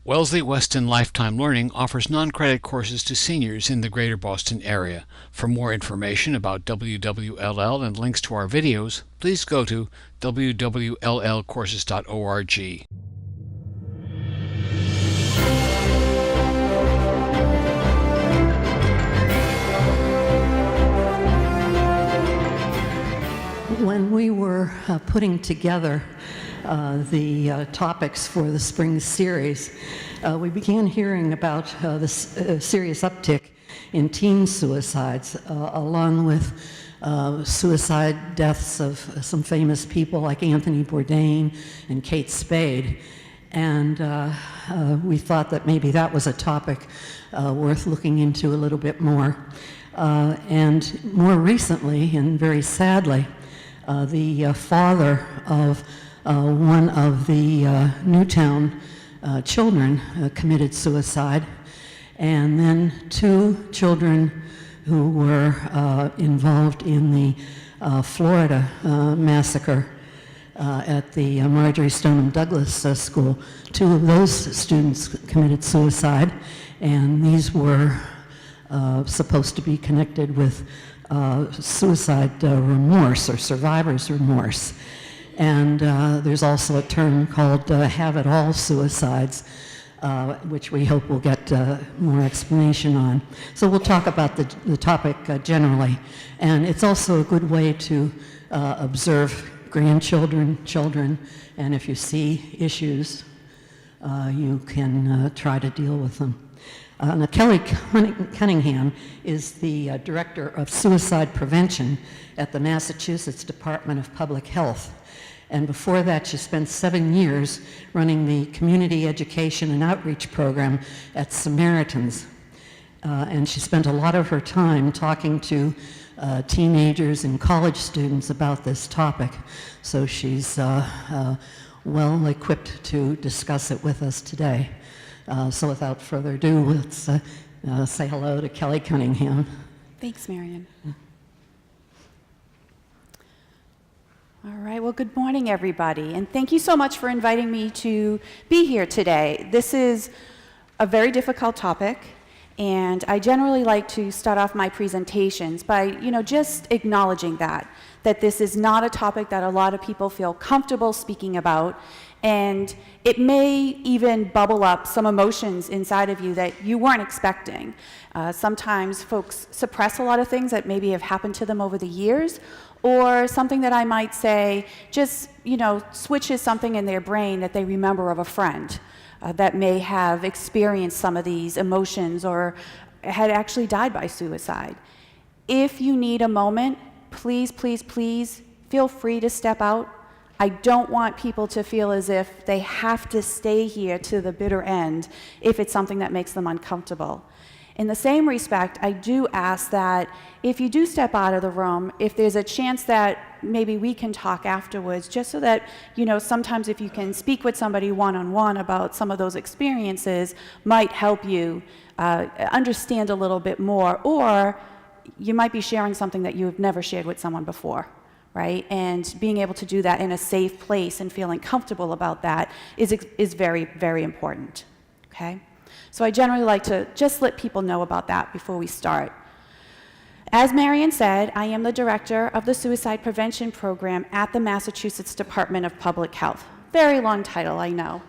Wellesley-Weston Lifetime Learning offers non-credit courses to seniors in the Greater Boston area. For more information about WWLL and links to our videos, please go to www.llcourses.org. When we were putting together the topics for the spring series, we began hearing about the serious uptick in teen suicides, along with suicide deaths of some famous people like Anthony Bourdain and Kate Spade. And we thought that maybe that was a topic worth looking into a little bit more. And more recently, and very sadly, the father of one of the Newtown children committed suicide, and then two children who were involved in the Florida massacre at the Marjorie Stoneham Douglas School. Two of those students committed suicide, and these were supposed to be connected with suicide remorse or survivor's remorse. And there's also a term called have-it-all suicides, which we hope we'll get more explanation on. So we'll talk about the topic generally. And it's also a good way to observe grandchildren, children, and if you see issues, you can try to deal with them. Now, Kelley Cunningham is the Director of Suicide Prevention at the Massachusetts Department of Public Health. And before that, she spent 7 years running the Community Education and Outreach Program at Samaritans. And she spent a lot of her time talking to teenagers and college students about this topic. So she's well equipped to discuss it with us today. So without further ado, let's say hello to Kelley Cunningham. Thanks, Marion. All right, well, good morning, everybody, and thank you so much for inviting me to be here today. This is a very difficult topic, and I generally like to start off my presentations by, just acknowledging that this is not a topic that a lot of people feel comfortable speaking about, and it may even bubble up some emotions inside of you that you weren't expecting. Sometimes folks suppress a lot of things that maybe have happened to them over the years, or something that I might say just, switches something in their brain that they remember of a friend that may have experienced some of these emotions or had actually died by suicide. If you need a moment, please, please, please feel free to step out. I don't want people to feel as if they have to stay here to the bitter end if it's something that makes them uncomfortable. In the same respect, I do ask that if you do step out of the room, if there's a chance that maybe we can talk afterwards, just so that, sometimes if you can speak with somebody one-on-one about some of those experiences might help you understand a little bit more, or you might be sharing something that you've never shared with someone before, right? And being able to do that in a safe place and feeling comfortable about that is very, very important, okay? So I generally like to just let people know about that before we start. As Marion said, I am the director of the Suicide Prevention Program at the Massachusetts Department of Public Health. Very long title, I know.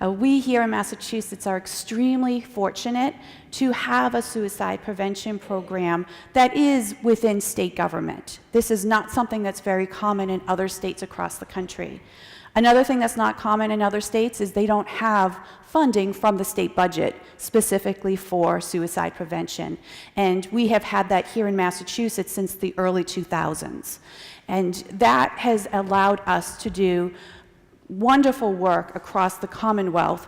We here in Massachusetts are extremely fortunate to have a suicide prevention program that is within state government. This is not something that's very common in other states across the country. Another thing that's not common in other states is they don't have funding from the state budget specifically for suicide prevention. And we have had that here in Massachusetts since the early 2000s. And that has allowed us to do wonderful work across the Commonwealth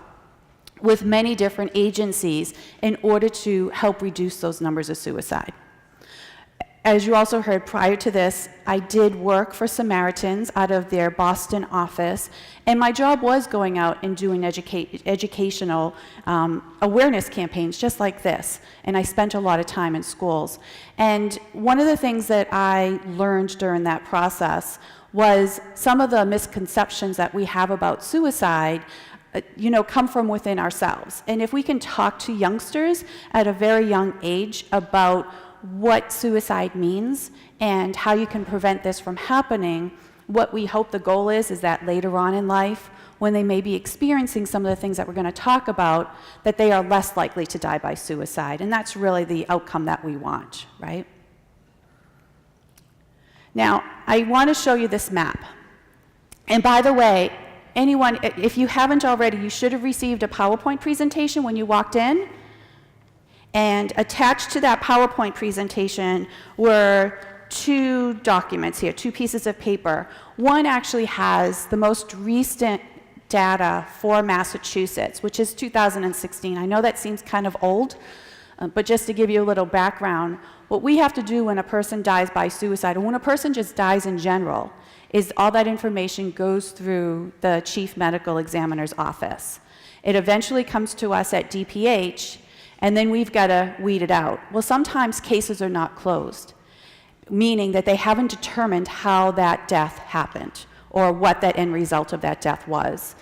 with many different agencies in order to help reduce those numbers of suicide. As you also heard prior to this, I did work for Samaritans out of their Boston office, and my job was going out and doing educational awareness campaigns just like this, and I spent a lot of time in schools. And one of the things that I learned during that process was some of the misconceptions that we have about suicide come from within ourselves. And if we can talk to youngsters at a very young age about what suicide means and how you can prevent this from happening, what we hope the goal is that later on in life, when they may be experiencing some of the things that we're going to talk about, that they are less likely to die by suicide. And that's really the outcome that we want, right? Now, I want to show you this map. And by the way, anyone, if you haven't already, you should have received a PowerPoint presentation when you walked in. And attached to that PowerPoint presentation were two documents here, two pieces of paper. One actually has the most recent data for Massachusetts, which is 2016. I know that seems kind of old, but just to give you a little background, what we have to do when a person dies by suicide, or when a person just dies in general, is all that information goes through the chief medical examiner's office. It eventually comes to us at DPH, and then we've got to weed it out. Well, sometimes cases are not closed, meaning that they haven't determined how that death happened or what that end result of that death was.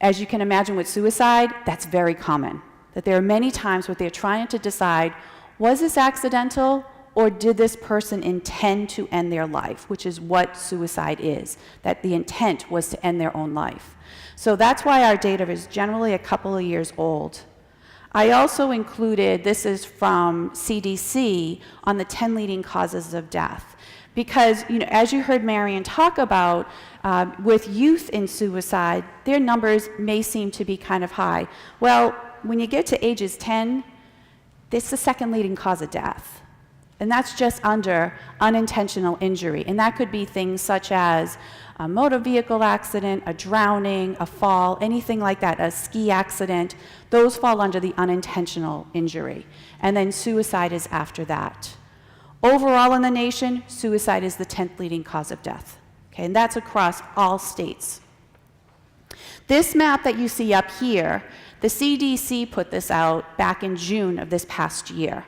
As you can imagine with suicide, that's very common, that there are many times where they're trying to decide, was this accidental or did this person intend to end their life, which is what suicide is, that the intent was to end their own life. So that's why our data is generally a couple of years old. I also included, this is from CDC, on the 10 leading causes of death. Because, as you heard Marion talk about, with youth in suicide, their numbers may seem to be kind of high. Well, when you get to ages 10, it's the second leading cause of death. And that's just under unintentional injury. And that could be things such as a motor vehicle accident, a drowning, a fall, anything like that, a ski accident. Those fall under the unintentional injury. And then suicide is after that. Overall in the nation, suicide is the 10th leading cause of death. Okay, and that's across all states. This map that you see up here, the CDC put this out back in June of this past year.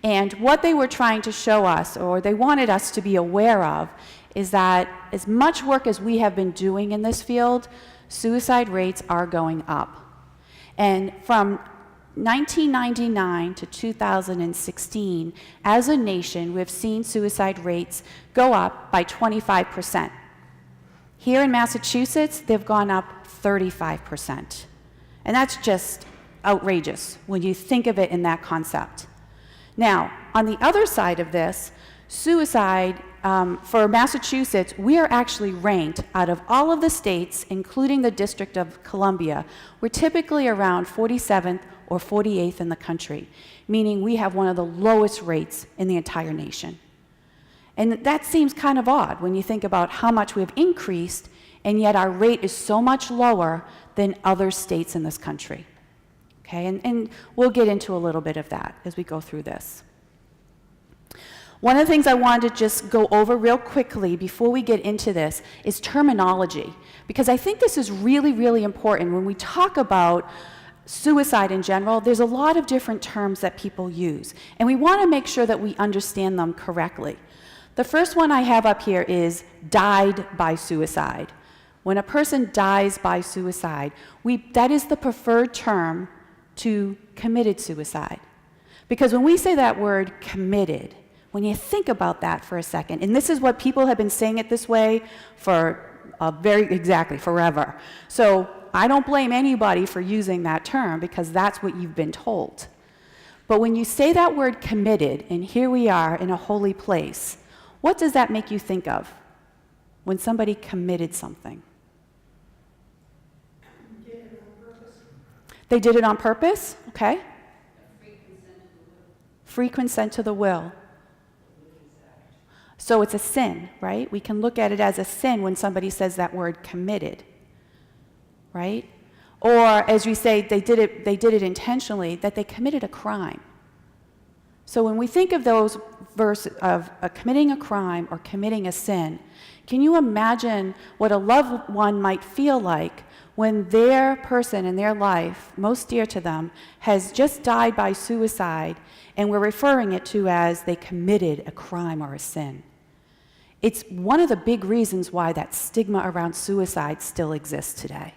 And what they were trying to show us, or they wanted us to be aware of, is that as much work as we have been doing in this field, suicide rates are going up. And from 1999 to 2016, as a nation, we've seen suicide rates go up by 25%. Here in Massachusetts, they've gone up 35%. And that's just outrageous when you think of it in that concept. Now, on the other side of this, suicide, for Massachusetts, we are actually ranked out of all of the states, including the District of Columbia, we're typically around 47th or 48th in the country, meaning we have one of the lowest rates in the entire nation. And that seems kind of odd when you think about how much we've increased, and yet our rate is so much lower than other states in this country. Okay, and we'll get into a little bit of that as we go through this. One of the things I wanted to just go over real quickly before we get into this is terminology, because I think this is really, really important. When we talk about suicide in general, there's a lot of different terms that people use, and we want to make sure that we understand them correctly. The first one I have up here is died by suicide. When a person dies by suicide, that is the preferred term to committed suicide. Because when we say that word committed, when you think about that for a second, and this is what people have been saying it this way for forever. So I don't blame anybody for using that term because that's what you've been told. But when you say that word committed, and here we are in a holy place, what does that make you think of when somebody committed something? They did it on purpose? Okay. Free consent to the will. So it's a sin, right? We can look at it as a sin when somebody says that word committed, right? Or as we say, they did it intentionally, that they committed a crime. So when we think of those verses of committing a crime or committing a sin, can you imagine what a loved one might feel like when their person in their life, most dear to them, has just died by suicide, and we're referring it to as they committed a crime or a sin? It's one of the big reasons why that stigma around suicide still exists today.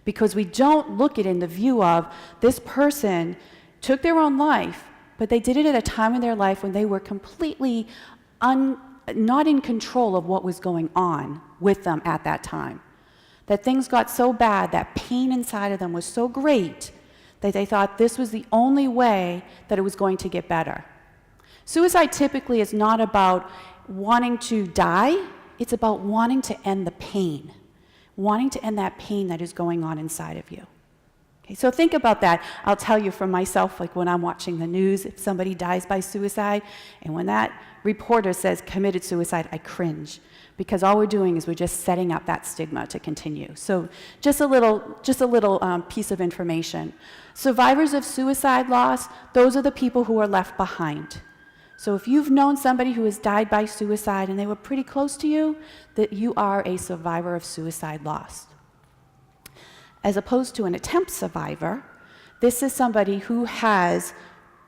because we don't look at it in the view of this person took their own life, but they did it at a time in their life when they were completely not in control of what was going on with them at that time. That things got so bad, that pain inside of them was so great that they thought this was the only way that it was going to get better. Suicide typically is not about wanting to die, it's about wanting to end the pain, wanting to end that pain that is going on inside of you. Okay, so think about that. I'll tell you for myself, like when I'm watching the news, if somebody dies by suicide, and when that reporter says committed suicide, I cringe, because all we're doing is we're just setting up that stigma to continue. So just a little piece of information. Survivors of suicide loss, those are the people who are left behind. So if you've known somebody who has died by suicide and they were pretty close to you, that you are a survivor of suicide loss. As opposed to an attempt survivor, this is somebody who has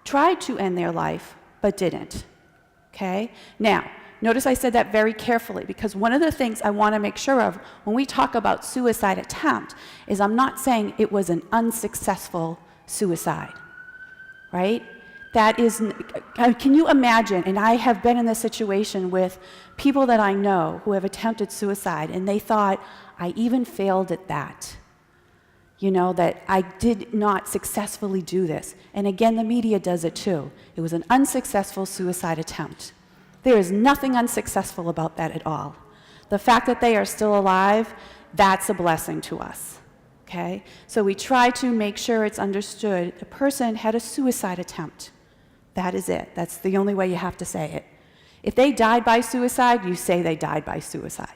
tried to end their life but didn't. Okay? Now, notice I said that very carefully, because one of the things I want to make sure of when we talk about suicide attempt is I'm not saying it was an unsuccessful suicide, right? That is, can you imagine, and I have been in this situation with people that I know who have attempted suicide, and they thought, I even failed at that. You know, that I did not successfully do this. And again, the media does it too. It was an unsuccessful suicide attempt. There is nothing unsuccessful about that at all. The fact that they are still alive, that's a blessing to us. Okay? So we try to make sure it's understood the person had a suicide attempt. That is it. That's the only way you have to say it. If they died by suicide, you say they died by suicide.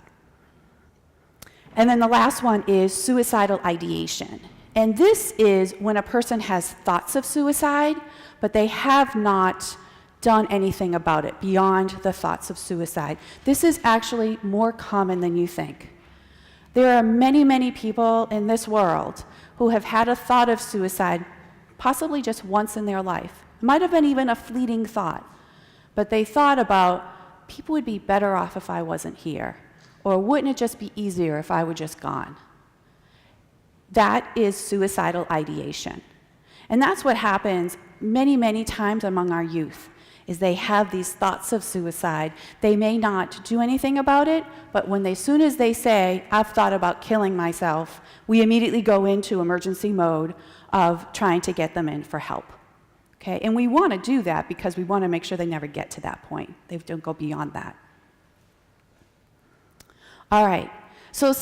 And then the last one is suicidal ideation. And this is when a person has thoughts of suicide, but they have not done anything about it beyond the thoughts of suicide. This is actually more common than you think. There are many, many people in this world who have had a thought of suicide possibly just once in their life. It might have been even a fleeting thought, but they thought about, people would be better off if I wasn't here. Or wouldn't it just be easier if I were just gone? That is suicidal ideation. And that's what happens many, many times among our youth, is they have these thoughts of suicide. They may not do anything about it, but as soon as they say, I've thought about killing myself, we immediately go into emergency mode of trying to get them in for help. Okay? And we want to do that because we want to make sure they never get to that point. They don't go beyond that. All right, so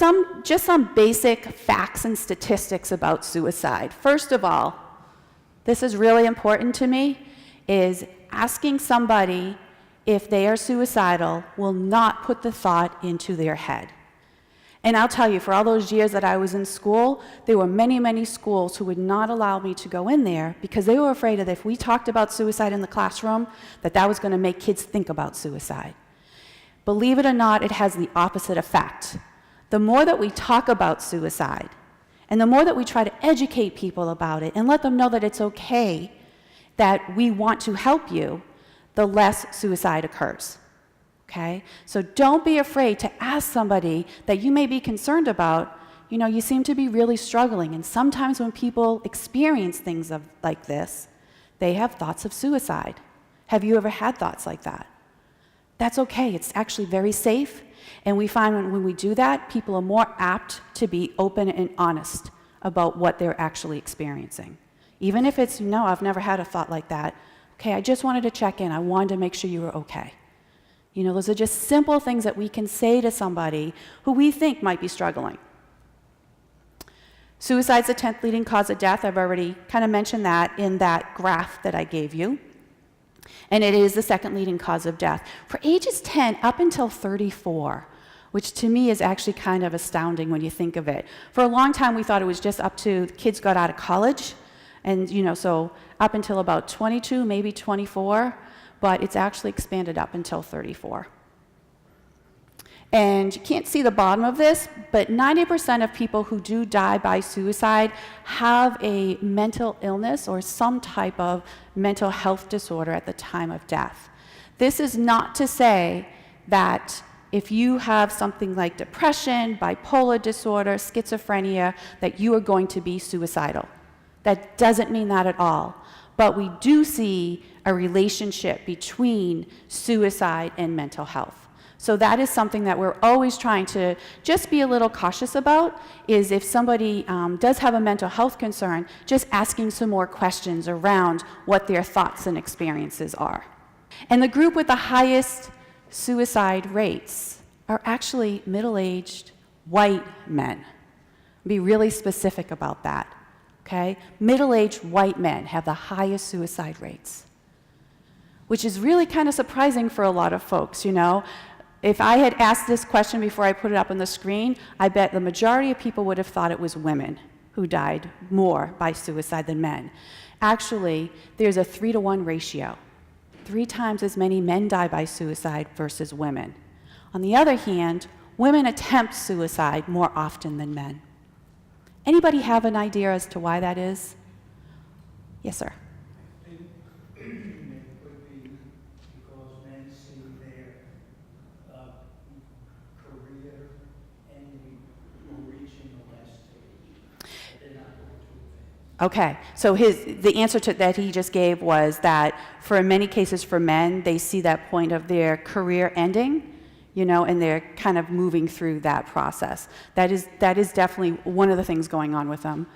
just some basic facts and statistics about suicide. First of all, this is really important to me, is asking somebody if they are suicidal will not put the thought into their head. And I'll tell you, for all those years that I was in school, there were many, many schools who would not allow me to go in there because they were afraid that if we talked about suicide in the classroom, that was going to make kids think about suicide. Believe it or not, it has the opposite effect. The more that we talk about suicide, and the more that we try to educate people about it and let them know that it's okay, that we want to help you, the less suicide occurs. Okay? So don't be afraid to ask somebody that you may be concerned about, you seem to be really struggling. And sometimes when people experience things like this, they have thoughts of suicide. Have you ever had thoughts like that? That's okay. It's actually very safe. And we find when we do that, people are more apt to be open and honest about what they're actually experiencing. Even if it's, no, I've never had a thought like that. Okay, I just wanted to check in. I wanted to make sure you were okay. Those are just simple things that we can say to somebody who we think might be struggling. Suicide's the 10th leading cause of death. I've already kind of mentioned that in that graph that I gave you. And it is the second leading cause of death. For ages 10 up until 34, which to me is actually kind of astounding when you think of it. For a long time, we thought it was just up to kids got out of college, and so up until about 22, maybe 24, but it's actually expanded up until 34. And you can't see the bottom of this, but 90% of people who do die by suicide have a mental illness or some type of mental health disorder at the time of death. This is not to say that if you have something like depression, bipolar disorder, schizophrenia, that you are going to be suicidal. That doesn't mean that at all. But we do see a relationship between suicide and mental health. So that is something that we're always trying to just be a little cautious about, is if somebody does have a mental health concern, just asking some more questions around what their thoughts and experiences are. And the group with the highest suicide rates are actually middle-aged white men. Be really specific about that, okay? Middle-aged white men have the highest suicide rates, which is really kind of surprising for a lot of folks, you know? If I had asked this question before I put it up on the screen, I bet the majority of people would have thought it was women who died more by suicide than men. Actually, there's a 3-to-1 ratio. 3 times as many men die by suicide versus women. On the other hand, women attempt suicide more often than men. Anybody have an idea as to why that is? Yes, sir. It could be because men see their career ending or reaching the last stage, but they're not going to advance. Okay, so the answer to that he just gave was that for many cases for men, they see that point of their career ending, you know, and they're kind of moving through that process. That is definitely one of the things going on with them.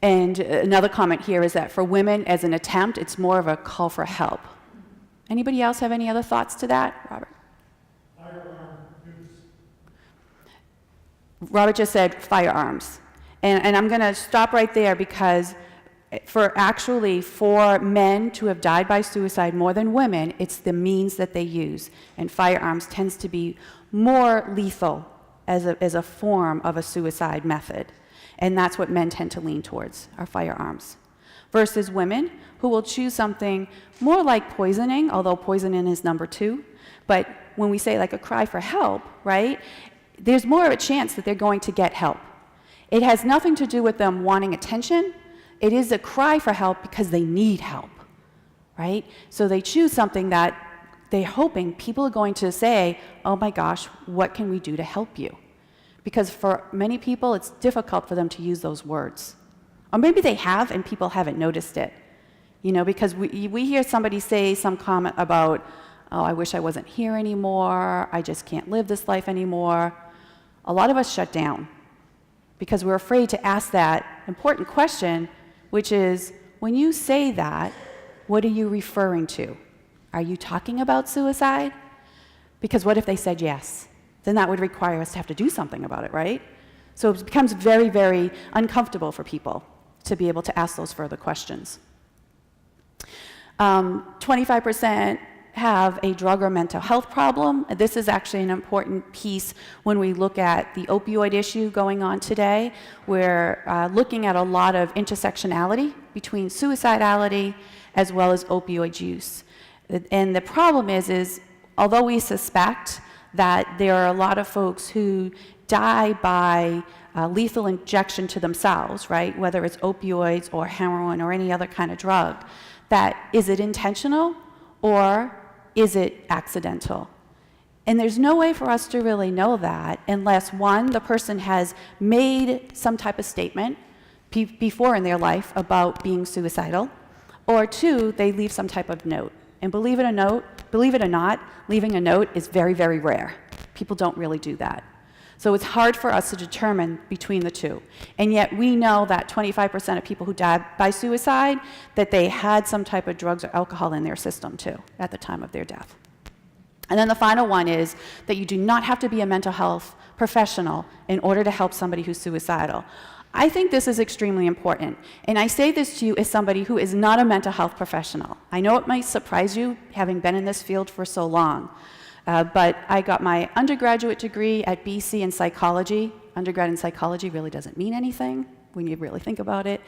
And another comment here is that for women, as an attempt, it's more of a call for help. Anybody else have any other thoughts to that, Robert? Firearm use. Robert just said firearms. And I'm going to stop right there, because for men to have died by suicide more than women, it's the means that they use. And firearms tends to be more lethal as a form of a suicide method. And that's what men tend to lean towards, are firearms. Versus women, who will choose something more like poisoning, although poisoning is number 2. But when we say like a cry for help, right, there's more of a chance that they're going to get help. It has nothing to do with them wanting attention. It is a cry for help because they need help, right? So they choose something that they're hoping people are going to say, oh my gosh, what can we do to help you? Because for many people, it's difficult for them to use those words. Or maybe they have and people haven't noticed it. You know, because we hear somebody say some comment about, oh, I wish I wasn't here anymore, I just can't live this life anymore. A lot of us shut down because we're afraid to ask that important question, which is, when you say that, what are you referring to? Are you talking about suicide? Because what if they said yes? Then that would require us to have to do something about it, right? So it becomes very, very uncomfortable for people to be able to ask those further questions. 25% have a drug or mental health problem. This is actually an important piece when we look at the opioid issue going on today. We're looking at a lot of intersectionality between suicidality as well as opioid use. And the problem is although we suspect that there are a lot of folks who die by lethal injection to themselves, right, whether it's opioids or heroin or any other kind of drug, that is it intentional or is it accidental? And there's no way for us to really know that unless, one, the person has made some type of statement before in their life about being suicidal, or 2, they leave some type of note. And believe it or not, leaving a note is very, very rare. People don't really do that. So it's hard for us to determine between the 2. And yet we know that 25% of people who die by suicide, that they had some type of drugs or alcohol in their system too at the time of their death. And then the final one is that you do not have to be a mental health professional in order to help somebody who's suicidal. I think this is extremely important. And I say this to you as somebody who is not a mental health professional. I know it might surprise you, having been in this field for so long. But I got my undergraduate degree at BC in psychology. Undergrad in psychology really doesn't mean anything when you really think about it.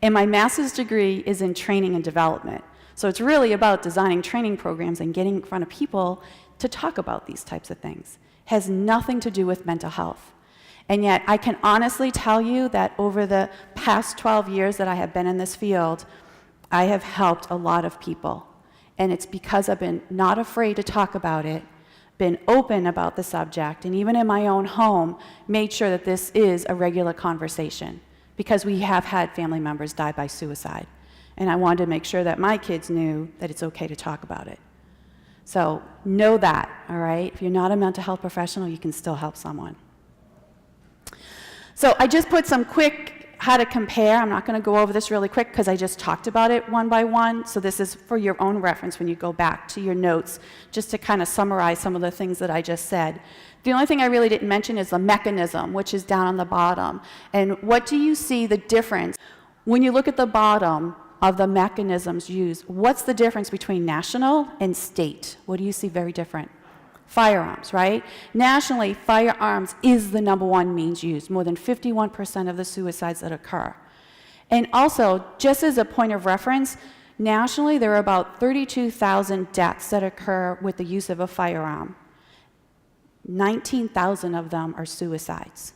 And my master's degree is in training and development. So it's really about designing training programs and getting in front of people to talk about these types of things. It has nothing to do with mental health. And yet I can honestly tell you that over the past 12 years that I have been in this field, I have helped a lot of people. And it's because I've been not afraid to talk about it, been open about the subject, and even in my own home, made sure that this is a regular conversation, because we have had family members die by suicide. And I wanted to make sure that my kids knew that it's okay to talk about it. So know that, all right? If you're not a mental health professional, you can still help someone. So I just put some quick how to compare. I'm not going to go over this really quick because I just talked about it one by one. So this is for your own reference when you go back to your notes, just to kind of summarize some of the things that I just said. The only thing I really didn't mention is the mechanism, which is down on the bottom. And what do you see the difference? When you look at the bottom of the mechanisms used, what's the difference between national and state? What do you see very different? Firearms, right? Nationally, firearms is the #1 means used, more than 51% of the suicides that occur. And also, just as a point of reference, nationally there are about 32,000 deaths that occur with the use of a firearm. 19,000 of them are suicides.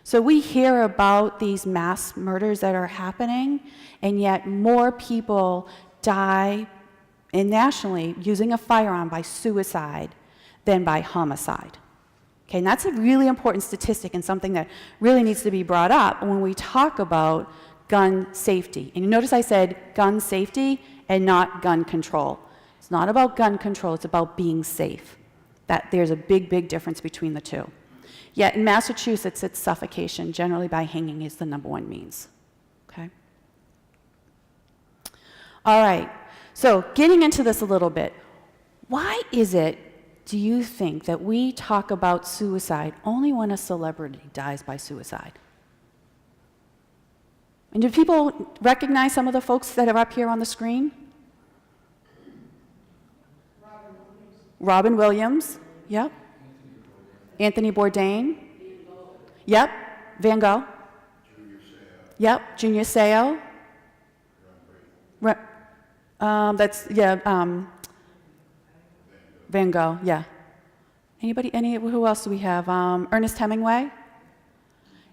So we hear about these mass murders that are happening, and yet more people die nationally using a firearm by suicide than by homicide. Okay, and that's a really important statistic and something that really needs to be brought up when we talk about gun safety. And you notice I said gun safety and not gun control. It's not about gun control, it's about being safe. That there's a big, big difference between the two. Yet in Massachusetts, it's suffocation, generally by hanging is the #1 means. Okay? All right, so getting into this a little bit, why is it, do you think, that we talk about suicide only when a celebrity dies by suicide? And do people recognize some of the folks that are up here on the screen? Robin Williams, yep. Anthony Bourdain, yep. Van Gogh, yep. Junior Seau, that's, yeah, Van Gogh, yeah. Who else do we have? Ernest Hemingway,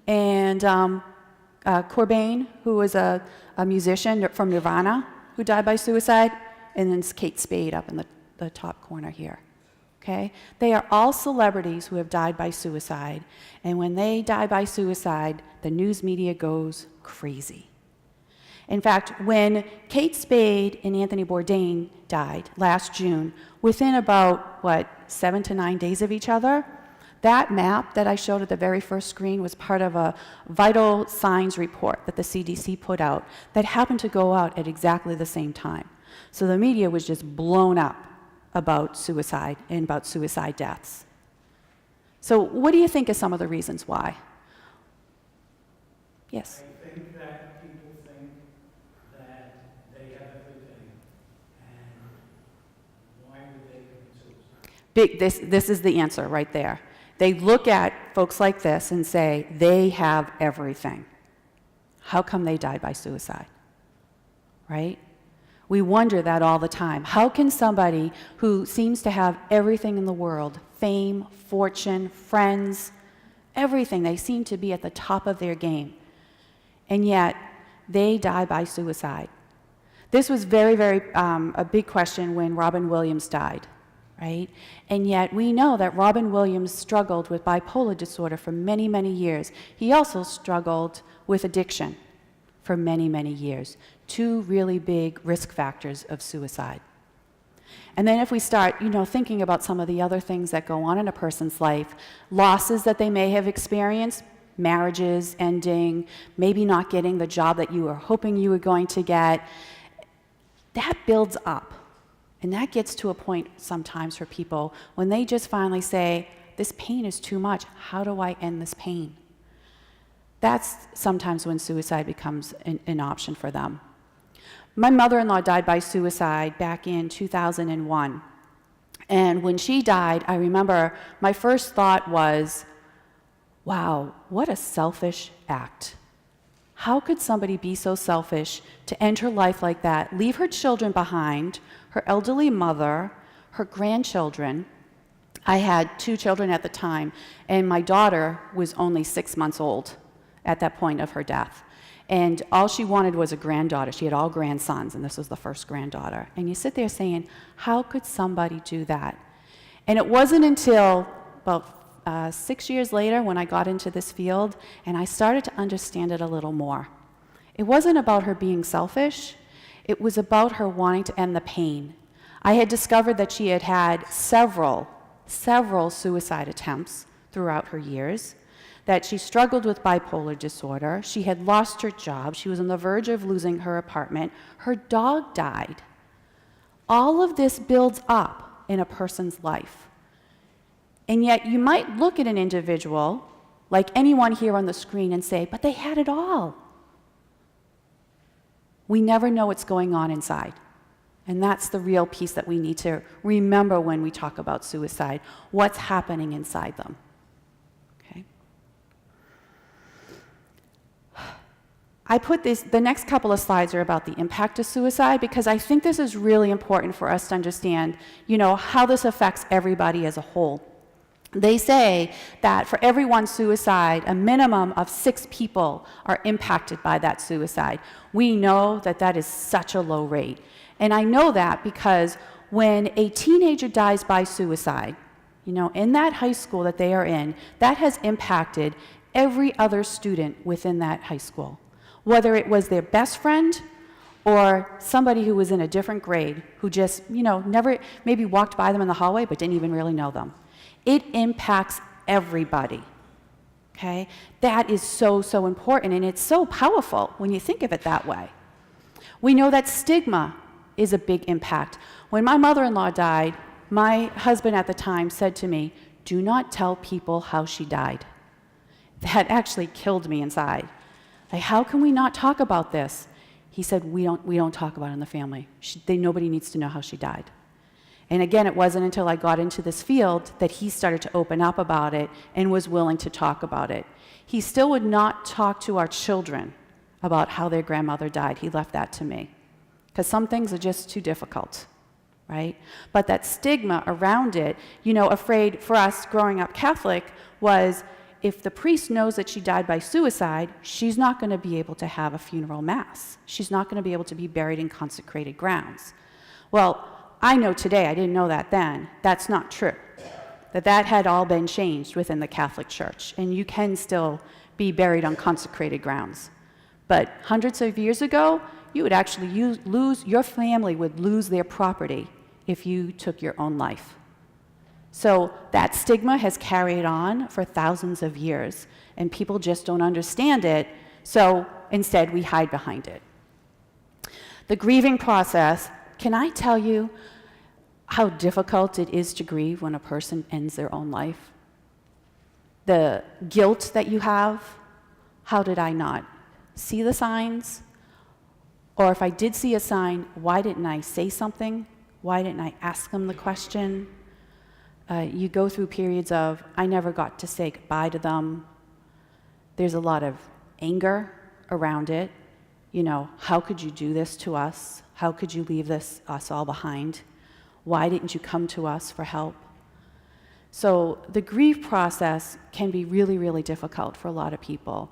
and Cobain, who was a musician from Nirvana, who died by suicide, and then it's Kate Spade up in the top corner here. Okay? They are all celebrities who have died by suicide, and when they die by suicide, the news media goes crazy. In fact, when Kate Spade and Anthony Bourdain died last June, within about, 7 to 9 days of each other, that map that I showed at the very first screen was part of a vital signs report that the CDC put out that happened to go out at exactly the same time. So the media was just blown up about suicide and about suicide deaths. So what do you think are some of the reasons why? Yes? I think that people think that they have everything, and why would they commit suicide? This is the answer right there. They look at folks like this and say, they have everything. How come they died by suicide? Right? We wonder that all the time. How can somebody who seems to have everything in the world, fame, fortune, friends, everything, they seem to be at the top of their game, and yet they die by suicide? This was very, very a big question when Robin Williams died, right? And yet we know that Robin Williams struggled with bipolar disorder for many, many years. He also struggled with addiction for many, many years. 2 really big risk factors of suicide. And then if we start, thinking about some of the other things that go on in a person's life, losses that they may have experienced, marriages ending, maybe not getting the job that you were hoping you were going to get, that builds up. And that gets to a point sometimes for people when they just finally say, this pain is too much. How do I end this pain? That's sometimes when suicide becomes an option for them. My mother-in-law died by suicide back in 2001. And when she died, I remember my first thought was, wow, what a selfish act. How could somebody be so selfish to end her life like that, leave her children behind, her elderly mother, her grandchildren? I had 2 children at the time, and my daughter was only 6 months old at that point of her death. And all she wanted was a granddaughter. She had all grandsons, and this was the first granddaughter. And you sit there saying, how could somebody do that? And it wasn't until about 6 years later when I got into this field and I started to understand it a little more. It wasn't about her being selfish. It was about her wanting to end the pain. I had discovered that she had had several suicide attempts throughout her years, that she struggled with bipolar disorder, she had lost her job, she was on the verge of losing her apartment, her dog died. All of this builds up in a person's life. And yet you might look at an individual, like anyone here on the screen, and say, but they had it all. We never know what's going on inside. And that's the real piece that we need to remember when we talk about suicide, what's happening inside them. Okay? I put the next couple of slides are about the impact of suicide because I think this is really important for us to understand, how this affects everybody as a whole. They say that for every one suicide, a minimum of 6 people are impacted by that suicide. We know that that is such a low rate. And I know that because when a teenager dies by suicide, in that high school that they are in, that has impacted every other student within that high school. Whether it was their best friend or somebody who was in a different grade who just, never maybe walked by them in the hallway but didn't even really know them. It impacts everybody, okay? That is so, so important, and it's so powerful when you think of it that way. We know that stigma is a big impact. When my mother-in-law died, my husband at the time said to me, do not tell people how she died. That actually killed me inside. Like, how can we not talk about this? He said, we don't talk about it in the family. Nobody needs to know how she died. And again, it wasn't until I got into this field that he started to open up about it and was willing to talk about it. He still would not talk to our children about how their grandmother died. He left that to me. Because some things are just too difficult, right? But that stigma around it, afraid for us growing up Catholic was if the priest knows that she died by suicide, she's not going to be able to have a funeral mass. She's not going to be able to be buried in consecrated grounds. Well, I know today, I didn't know that then, that's not true. That had all been changed within the Catholic Church, and you can still be buried on consecrated grounds. But hundreds of years ago, you would actually your family would lose their property if you took your own life. So that stigma has carried on for thousands of years, and people just don't understand it, so instead we hide behind it. The grieving process, can I tell you how difficult it is to grieve when a person ends their own life? The guilt that you have, how did I not see the signs? Or if I did see a sign, why didn't I say something? Why didn't I ask them the question? You go through periods of, I never got to say goodbye to them. There's a lot of anger around it. How could you do this to us? How could you leave us all behind? Why didn't you come to us for help? So the grief process can be really, really difficult for a lot of people.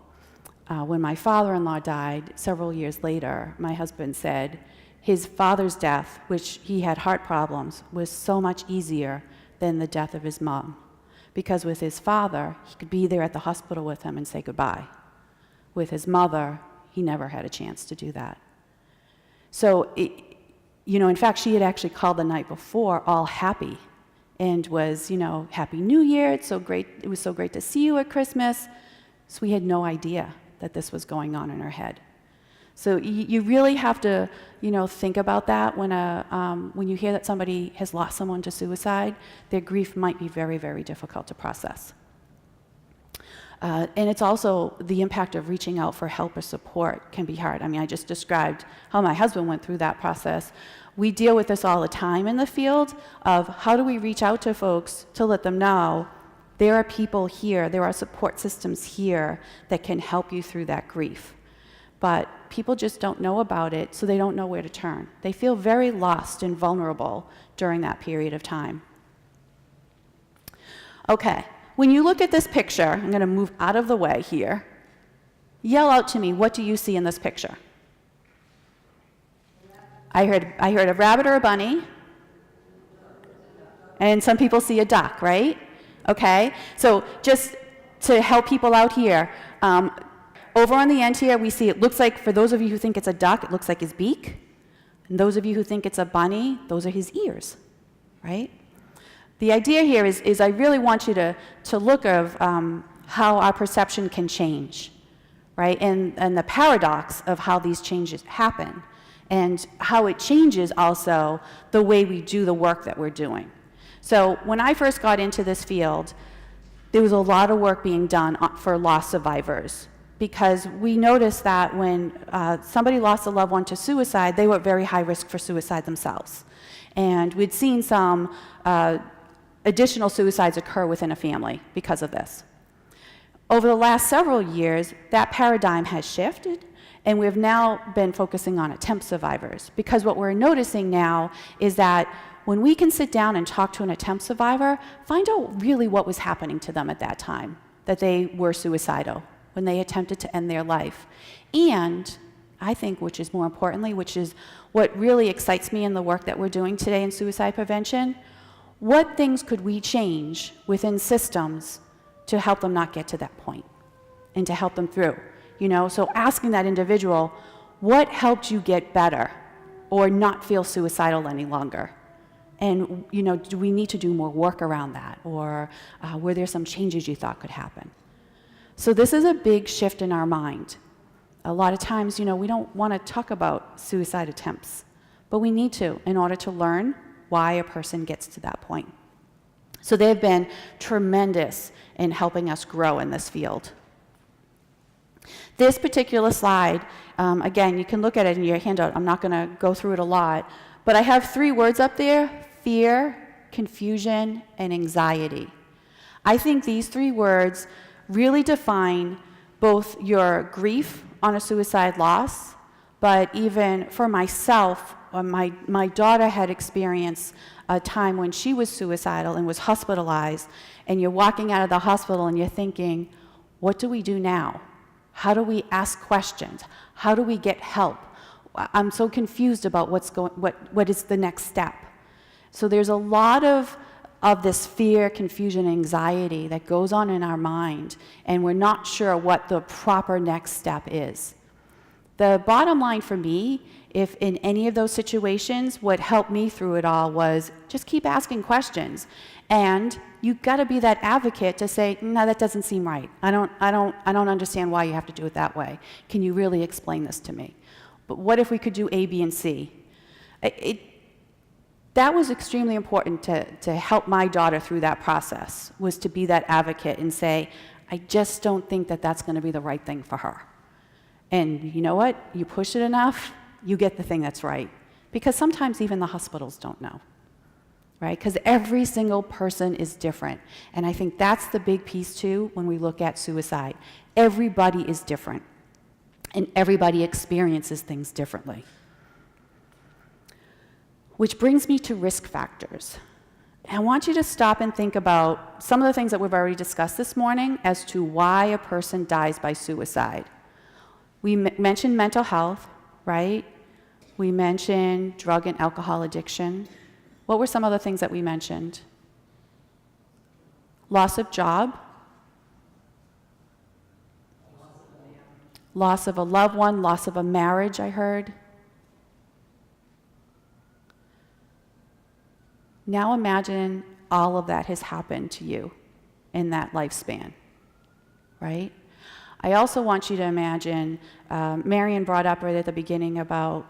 When my father-in-law died several years later, my husband said his father's death, which he had heart problems, was so much easier than the death of his mom. Because with his father, he could be there at the hospital with him and say goodbye. With his mother, he never had a chance to do that. So, in fact, she had actually called the night before all happy and was, Happy New Year, it's so great, it was so great to see you at Christmas. So we had no idea that this was going on in her head. So you really have to, think about that when you hear that somebody has lost someone to suicide, their grief might be very, very difficult to process. And it's also the impact of reaching out for help or support can be hard. I just described how my husband went through that process. We deal with this all the time in the field of how do we reach out to folks to let them know there are people here, there are support systems here that can help you through that grief. But people just don't know about it, so they don't know where to turn. They feel very lost and vulnerable during that period of time. Okay, when you look at this picture, I'm going to move out of the way here. Yell out to me, what do you see in this picture? I heard a rabbit or a bunny. And some people see a duck, right? Okay, so just to help people out here, over on the end here, we see it looks like, for those of you who think it's a duck, it looks like his beak. And those of you who think it's a bunny, those are his ears, right? The idea here is I really want you to look of how our perception can change, right? And the paradox of how these changes happen, and how it changes also the way we do the work that we're doing. So when I first got into this field, there was a lot of work being done for loss survivors, because we noticed that when somebody lost a loved one to suicide, they were at very high risk for suicide themselves. And we'd seen some additional suicides occur within a family because of this. Over the last several years, that paradigm has shifted, and we've now been focusing on attempt survivors, because what we're noticing now is that when we can sit down and talk to an attempt survivor, find out really what was happening to them at that time, that they were suicidal, when they attempted to end their life. And I think, which is more importantly, which is what really excites me in the work that we're doing today in suicide prevention, what things could we change within systems to help them not get to that point and to help them through? So asking that individual, what helped you get better or not feel suicidal any longer? And, do we need to do more work around that? Or were there some changes you thought could happen? So this is a big shift in our mind. A lot of times, we don't want to talk about suicide attempts, but we need to in order to learn why a person gets to that point. So they've been tremendous in helping us grow in this field. This particular slide, again, you can look at it in your handout. I'm not going to go through it a lot, but I have 3 words up there: fear, confusion, and anxiety. I think these 3 words really define both your grief on a suicide loss, but even for myself, my daughter had experienced a time when she was suicidal and was hospitalized, and you're walking out of the hospital and you're thinking, what do we do now? How do we ask questions? How do we get help? I'm so confused about what is the next step. So there's a lot of this fear, confusion, anxiety that goes on in our mind, and we're not sure what the proper next step is. The bottom line for me, if in any of those situations, what helped me through it all was just keep asking questions. And you've got to be that advocate to say, no, that doesn't seem right. I don't understand why you have to do it that way. Can you really explain this to me? But what if we could do A, B, and C? That was extremely important to help my daughter through that process, was to be that advocate and say, I just don't think that that's going to be the right thing for her. And you know what? You push it enough, you get the thing that's right. Because sometimes even the hospitals don't know, right? Because every single person is different. And I think that's the big piece too when we look at suicide. Everybody is different, and everybody experiences things differently. Which brings me to risk factors. I want you to stop and think about some of the things that we've already discussed this morning as to why a person dies by suicide. We mentioned mental health, right? We mentioned drug and alcohol addiction. What were some other things that we mentioned? Loss of job. Loss of a loved one, loss of a marriage, I heard. Now imagine all of that has happened to you in that lifespan, right? I also want you to imagine, Marion brought up right at the beginning about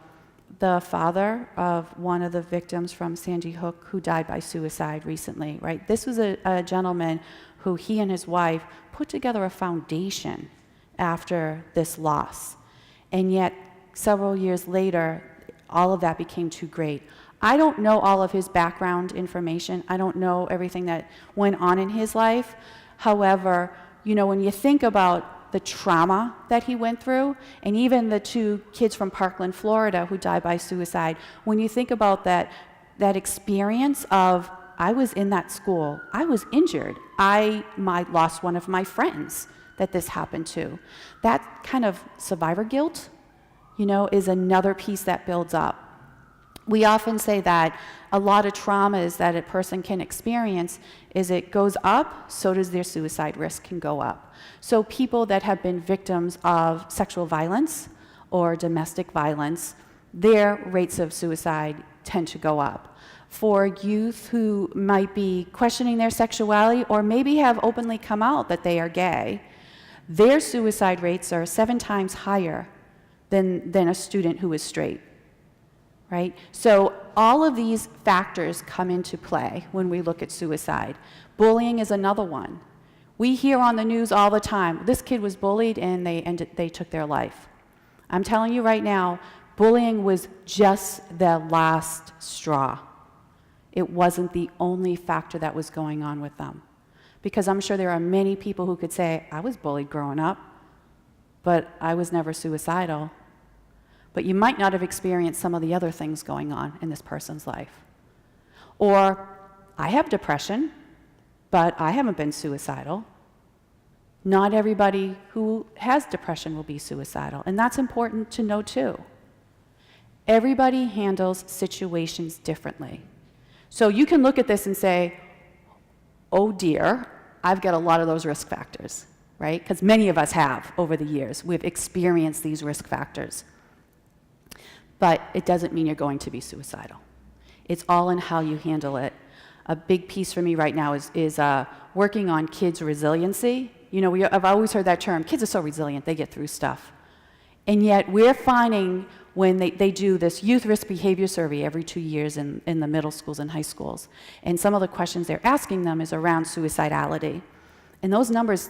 the father of one of the victims from Sandy Hook who died by suicide recently, right? This was a gentleman who he and his wife put together a foundation after this loss. And yet, several years later, all of that became too great. I don't know all of his background information. I don't know everything that went on in his life. However, when you think about the trauma that he went through, and even the 2 kids from Parkland, Florida, who died by suicide, when you think about that experience of, I was in that school, I was injured, I lost one of my friends that this happened to. That kind of survivor guilt, is another piece that builds up. We often say that a lot of traumas that a person can experience is it goes up, so does their suicide risk can go up. So people that have been victims of sexual violence or domestic violence, their rates of suicide tend to go up. For youth who might be questioning their sexuality or maybe have openly come out that they are gay, their suicide rates are 7 times higher than a student who is straight. Right? So all of these factors come into play when we look at suicide. Bullying is another one. We hear on the news all the time, this kid was bullied and they took their life. I'm telling you right now, bullying was just the last straw. It wasn't the only factor that was going on with them. Because I'm sure there are many people who could say, I was bullied growing up, but I was never suicidal. But you might not have experienced some of the other things going on in this person's life. Or, I have depression, but I haven't been suicidal. Not everybody who has depression will be suicidal, and that's important to know too. Everybody handles situations differently. So you can look at this and say, oh dear, I've got a lot of those risk factors, right? Because many of us have over the years. We've experienced these risk factors. But it doesn't mean you're going to be suicidal. It's all in how you handle it. A big piece for me right now is working on kids' resiliency. I've always heard that term, kids are so resilient, they get through stuff. And yet we're finding when they do this youth risk behavior survey every 2 years in the middle schools and high schools, and some of the questions they're asking them is around suicidality. And those numbers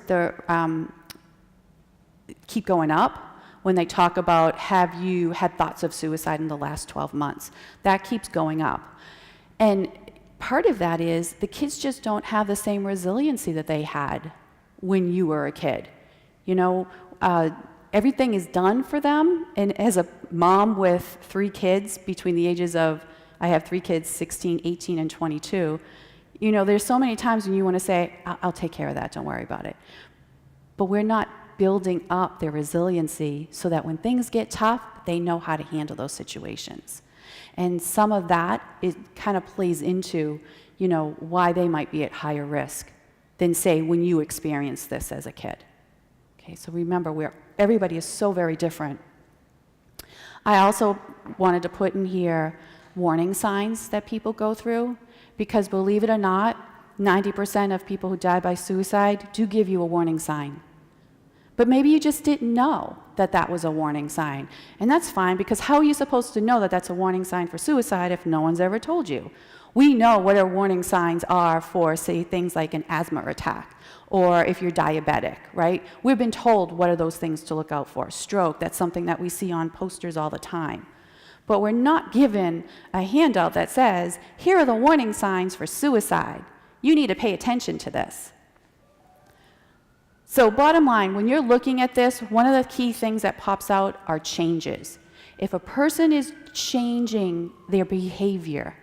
keep going up. When they talk about, have you had thoughts of suicide in the last 12 months? That keeps going up. And part of that is the kids just don't have the same resiliency that they had when you were a kid. Everything is done for them. And as a mom with 3 kids between the ages of, I have 3 kids, 16, 18, and 22, there's so many times when you want to say, I'll take care of that, don't worry about it. But we're not building up their resiliency so that when things get tough, they know how to handle those situations. And some of that, it kind of plays into, why they might be at higher risk than, say, when you experienced this as a kid. Okay, so remember, everybody is so very different. I also wanted to put in here warning signs that people go through, because believe it or not, 90% of people who die by suicide do give you a warning sign. But maybe you just didn't know that that was a warning sign. And that's fine, because how are you supposed to know that that's a warning sign for suicide if no one's ever told you? We know what our warning signs are for, say, things like an asthma attack, or if you're diabetic, right? We've been told what are those things to look out for. Stroke, that's something that we see on posters all the time. But we're not given a handout that says, here are the warning signs for suicide. You need to pay attention to this. So bottom line, when you're looking at this, one of the key things that pops out are changes. If a person is changing their behavior,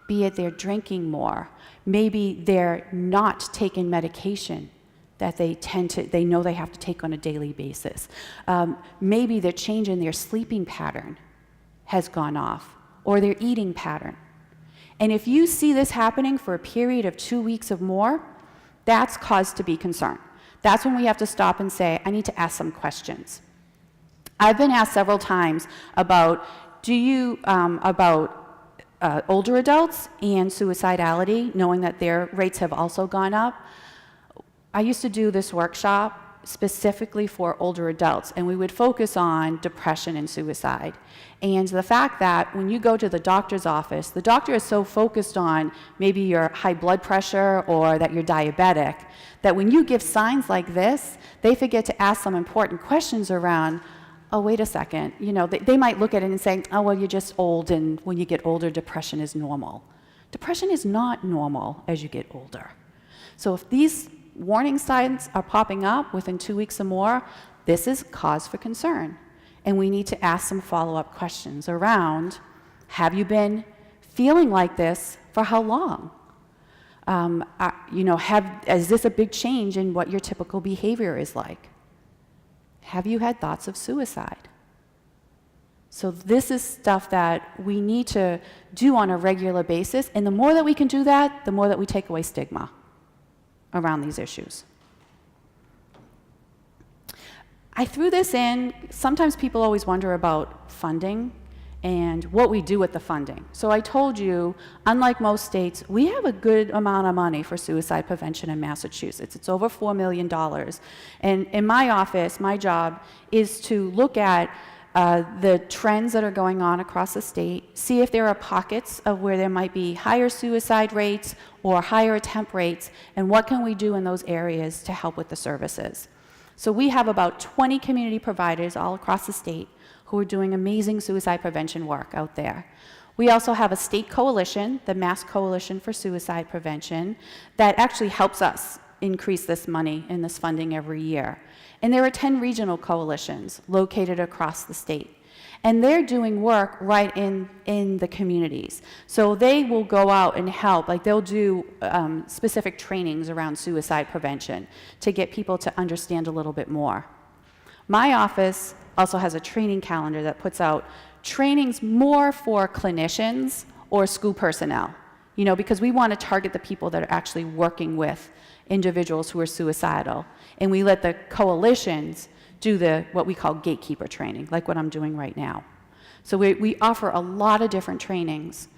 be it they're drinking more, maybe they're not taking medication that they know they have to take on a daily basis. Maybe they're changing their sleeping pattern has gone off, or their eating pattern. And if you see this happening for a period of 2 weeks or more, that's cause to be concerned. That's when we have to stop and say, I need to ask some questions. I've been asked several times about, older adults and suicidality, knowing that their rates have also gone up. I used to do this workshop specifically for older adults, and we would focus on depression and suicide. And the fact that when you go to the doctor's office, the doctor is so focused on maybe your high blood pressure or that you're diabetic, that when you give signs like this, they forget to ask some important questions around, oh, wait a second, they might look at it and say, oh, well, you're just old, and when you get older, depression is normal. Depression is not normal as you get older. So if these warning signs are popping up within 2 weeks or more, this is cause for concern. And we need to ask some follow-up questions around, have you been feeling like this for how long? Is this a big change in what your typical behavior is like? Have you had thoughts of suicide? So this is stuff that we need to do on a regular basis, and the more that we can do that, the more that we take away stigma around these issues. I threw this in. Sometimes people always wonder about funding and what we do with the funding. So I told you, unlike most states, we have a good amount of money for suicide prevention in Massachusetts. It's over $4 million. And in my office, my job is to look at the trends that are going on across the state, see if there are pockets of where there might be higher suicide rates or higher attempt rates, and what can we do in those areas to help with the services. So we have about 20 community providers all across the state who are doing amazing suicide prevention work out there. We also have a state coalition, the Mass Coalition for Suicide Prevention, that actually helps us increase this money and this funding every year. And there are 10 regional coalitions located across the state. And they're doing work right in the communities. So they will go out and help, like they'll do specific trainings around suicide prevention to get people to understand a little bit more. My office also has a training calendar that puts out trainings more for clinicians or school personnel, because we want to target the people that are actually working with individuals who are suicidal. And we let the coalitions do what we call gatekeeper training, like what I'm doing right now. So we offer a lot of different trainings.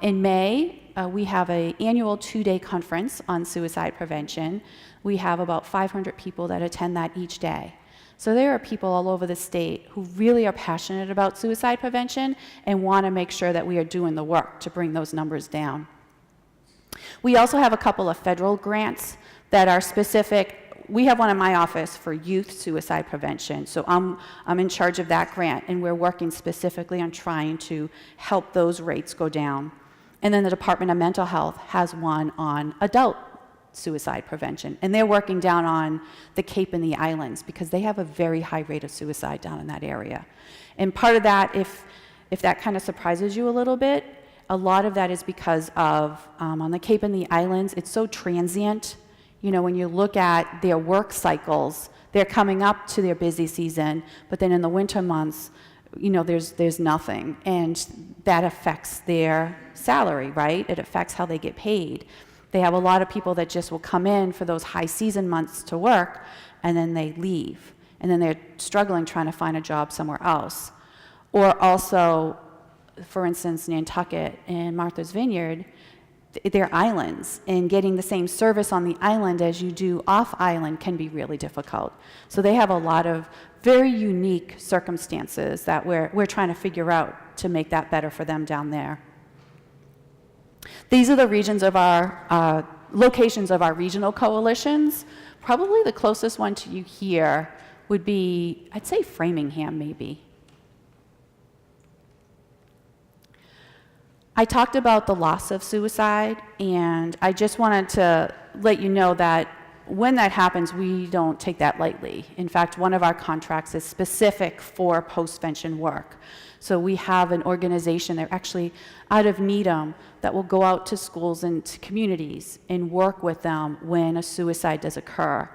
In May, we have an annual 2-day conference on suicide prevention. We have about 500 people that attend that each day. So there are people all over the state who really are passionate about suicide prevention and want to make sure that we are doing the work to bring those numbers down. We also have a couple of federal grants that are specific. We have one in my office for youth suicide prevention, so I'm in charge of that grant, and we're working specifically on trying to help those rates go down. And then the Department of Mental Health has one on adult suicide prevention, and they're working down on the Cape and the Islands because they have a very high rate of suicide down in that area. And part of that, if that kind of surprises you a little bit, a lot of that is because of, on the Cape and the Islands, it's so transient. When you look at their work cycles, they're coming up to their busy season, but then in the winter months, there's nothing. And that affects their salary, right? It affects how they get paid. They have a lot of people that just will come in for those high season months to work, and then they leave. And then they're struggling trying to find a job somewhere else. Or also, for instance, Nantucket and Martha's Vineyard, they're islands, and getting the same service on the island as you do off island can be really difficult. So they have a lot of very unique circumstances that we're trying to figure out to make that better for them down there. These are the regions of our locations of our regional coalitions. Probably the closest one to you here would be, I'd say Framingham maybe. I talked about the loss of suicide, and I just wanted to let you know that when that happens, we don't take that lightly. In fact, one of our contracts is specific for postvention work. So we have an organization, they're actually out of Needham, that will go out to schools and to communities and work with them when a suicide does occur.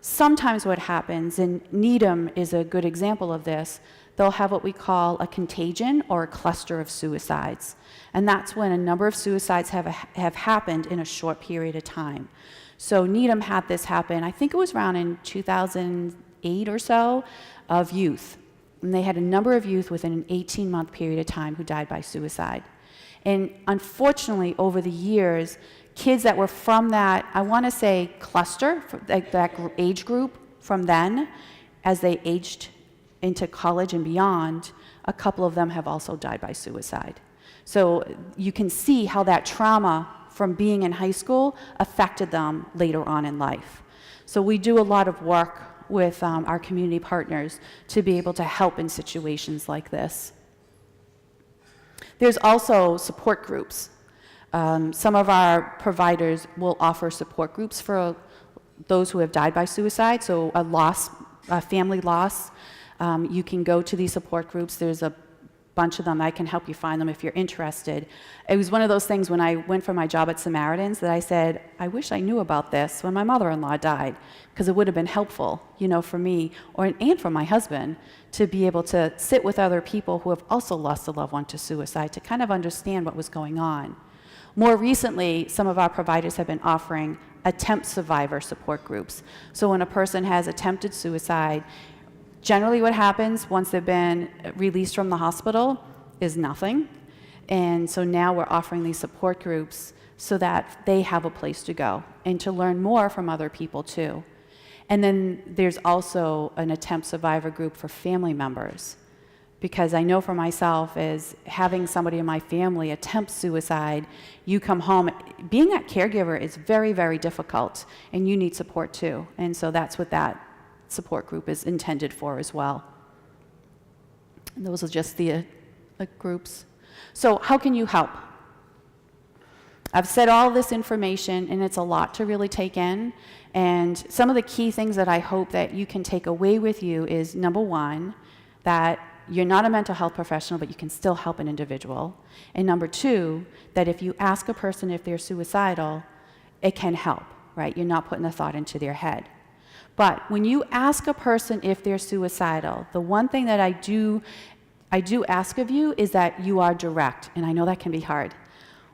Sometimes what happens, and Needham is a good example of this, they'll have what we call a contagion or a cluster of suicides. And that's when a number of suicides have happened in a short period of time. So Needham had this happen, I think it was around in 2008 or so, of youth. And they had a number of youth within an 18-month period of time who died by suicide. And unfortunately, over the years, kids that were from that, I want to say cluster, like that age group from then, as they aged into college and beyond, a couple of them have also died by suicide. So you can see how that trauma from being in high school affected them later on in life. So we do a lot of work with our community partners to be able to help in situations like this. There's also support groups. Some of our providers will offer support groups for those who have died by suicide, so a family loss. You can go to these support groups. There's a bunch of them. I can help you find them if you're interested. It was one of those things when I went for my job at Samaritans that I said, I wish I knew about this when my mother-in-law died, because it would have been helpful, for me and for my husband to be able to sit with other people who have also lost a loved one to suicide to kind of understand what was going on. More recently, some of our providers have been offering attempt survivor support groups. So when a person has attempted suicide, generally what happens once they've been released from the hospital is nothing. And so now we're offering these support groups so that they have a place to go and to learn more from other people too. And then there's also an attempt survivor group for family members, because I know for myself is having somebody in my family attempt suicide, you come home, being that caregiver is very, very difficult, and you need support too. And so that's what that support group is intended for as well. And those are just the groups. So how can you help? I've said all this information, and it's a lot to really take in. And some of the key things that I hope that you can take away with you is, number one, that you're not a mental health professional, but you can still help an individual. And number two, that if you ask a person if they're suicidal, it can help, right? You're not putting a thought into their head. But when you ask a person if they're suicidal, the one thing that I do ask of you is that you are direct, and I know that can be hard.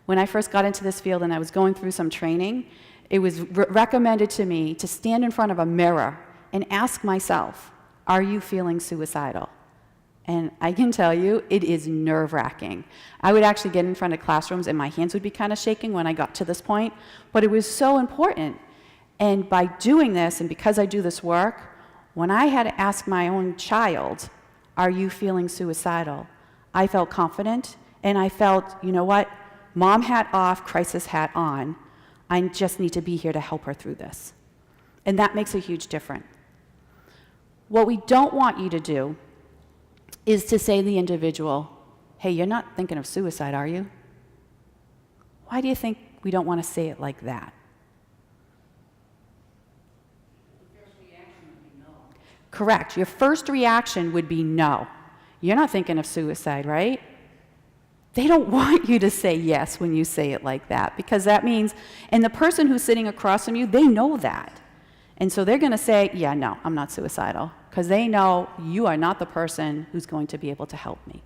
When I first got into this field and I was going through some training, it was recommended to me to stand in front of a mirror and ask myself, are you feeling suicidal? And I can tell you, it is nerve-wracking. I would actually get in front of classrooms and my hands would be kind of shaking when I got to this point, but it was so important. And by doing this, and because I do this work, when I had to ask my own child, are you feeling suicidal? I felt confident, and I felt, you know what, mom hat off, crisis hat on. I just need to be here to help her through this. And that makes a huge difference. What we don't want you to do is to say to the individual, hey, you're not thinking of suicide, are you? Why do you think we don't want to say it like that? The first reaction would be no. Correct. Your first reaction would be no. You're not thinking of suicide, right? They don't want you to say yes when you say it like that, because that means, and the person who's sitting across from you, they know that. And so they're going to say, yeah, no, I'm not suicidal, because they know you are not the person who's going to be able to help me.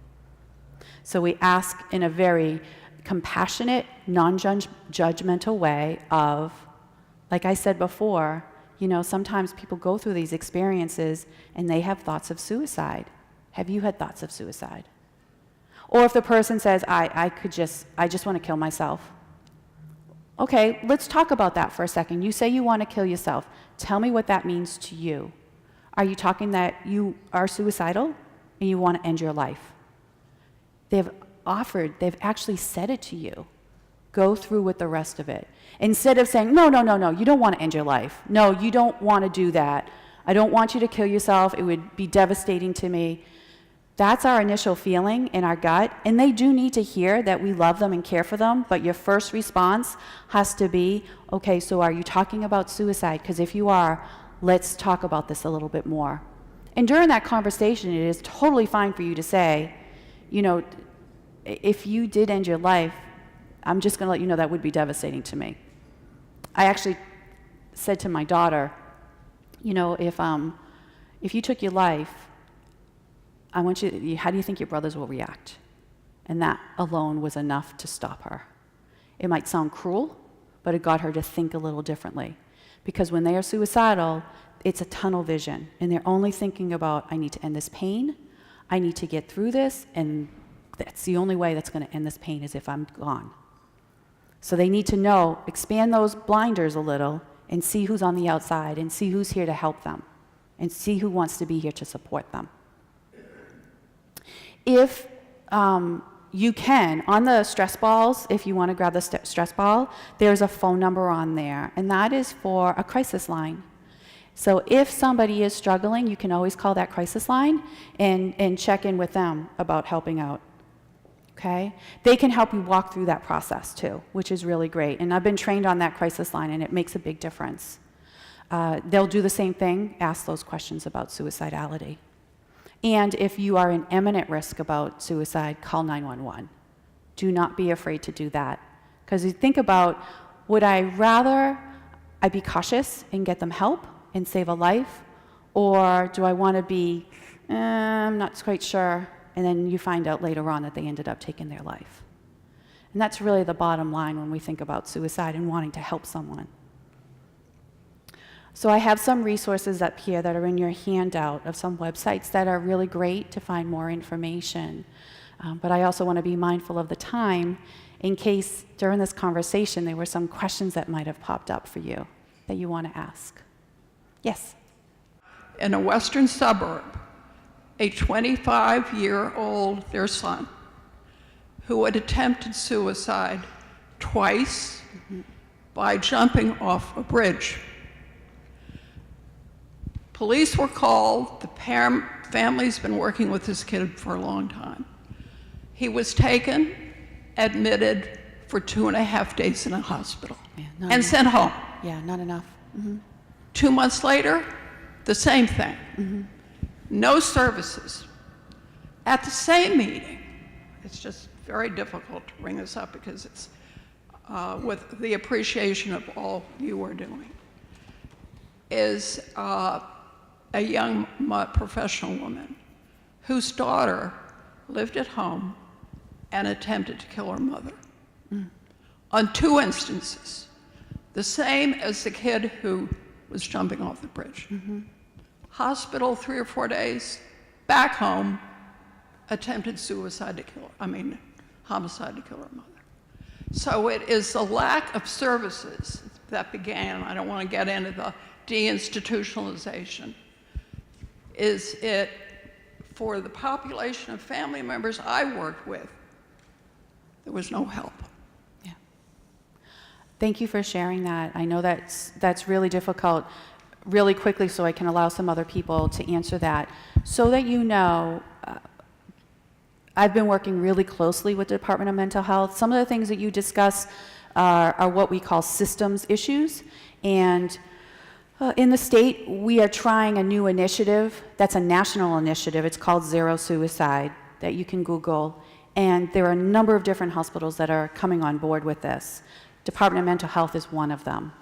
So we ask in a very compassionate, non-judgmental way of, like I said before, sometimes people go through these experiences and they have thoughts of suicide. Have you had thoughts of suicide? Or if the person says, I just want to kill myself. Okay, let's talk about that for a second. You say you want to kill yourself. Tell me what that means to you. Are you talking that you are suicidal and you want to end your life? They've actually said it to you. Go through with the rest of it. Instead of saying, no, you don't want to end your life. No, you don't want to do that. I don't want you to kill yourself. It would be devastating to me. That's our initial feeling in our gut, and they do need to hear that we love them and care for them, but your first response has to be, okay, so are you talking about suicide? Because if you are, let's talk about this a little bit more. And during that conversation, it is totally fine for you to say, if you did end your life, I'm just going to let you know that would be devastating to me. I actually said to my daughter, if you took your life, how do you think your brothers will react? And that alone was enough to stop her. It might sound cruel, but it got her to think a little differently. Because when they are suicidal, it's a tunnel vision, and they're only thinking about, I need to end this pain, I need to get through this, and that's the only way that's going to end this pain is if I'm gone. So they need to know, expand those blinders a little, and see who's on the outside, and see who's here to help them, and see who wants to be here to support them. If you can, on the stress balls, if you want to grab the stress ball, there's a phone number on there, and that is for a crisis line. So if somebody is struggling, you can always call that crisis line and check in with them about helping out. Okay? They can help you walk through that process too, which is really great. And I've been trained on that crisis line, and it makes a big difference. They'll do the same thing, ask those questions about suicidality. And if you are in imminent risk about suicide, call 911. Do not be afraid to do that. Because you think about, would I rather I be cautious and get them help and save a life? Or do I want to be, I'm not quite sure, and then you find out later on that they ended up taking their life. And that's really the bottom line when we think about suicide and wanting to help someone. So I have some resources up here that are in your handout of some websites that are really great to find more information. But I also want to be mindful of the time in case during this conversation there were some questions that might have popped up for you that you want to ask. Yes? In a western suburb, a 25-year-old, their son, who had attempted suicide twice by jumping off a bridge. Police were called. The family's been working with this kid for a long time. He was taken, admitted for 2.5 days in a hospital, and sent home. Yeah, not enough. 2 months later, the same thing. No services. At the same meeting, it's just very difficult to bring this up because it's with the appreciation of all you are doing, is a young professional woman whose daughter lived at home and attempted to kill her mother on 2 instances, the same as the kid who was jumping off the bridge. Hospital 3 or 4 days, back home, attempted homicide to kill her mother. So it is the lack of services that began, I don't want to get into the deinstitutionalization, is it for the population of family members I worked with, there was no help. Yeah. Thank you for sharing that. I know that's really difficult. Really quickly, so I can allow some other people to answer that. So that you know, I've been working really closely with the Department of Mental Health. Some of the things that you discuss are what we call systems issues. And in the state, we are trying a new initiative. That's a national initiative. It's called Zero Suicide, that you can Google. And there are a number of different hospitals that are coming on board with this. Department of Mental Health is one of them.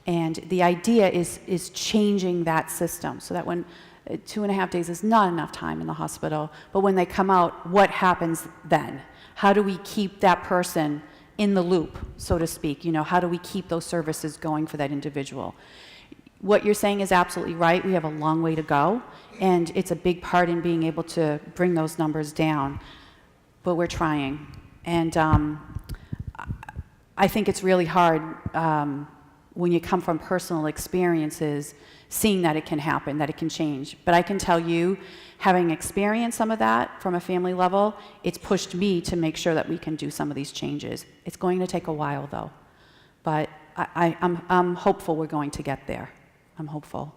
And the idea is changing that system so that when 2.5 days is not enough time in the hospital, but when they come out, what happens then? How do we keep that person in the loop, so to speak? You know, how do we keep those services going for that individual? What you're saying is absolutely right. We have a long way to go, and it's a big part in being able to bring those numbers down, but we're trying. And I think it's really hard when you come from personal experiences, seeing that it can happen, that it can change. But I can tell you, having experienced some of that from a family level, it's pushed me to make sure that we can do some of these changes. It's going to take a while, though. But I'm hopeful we're going to get there. I'm hopeful.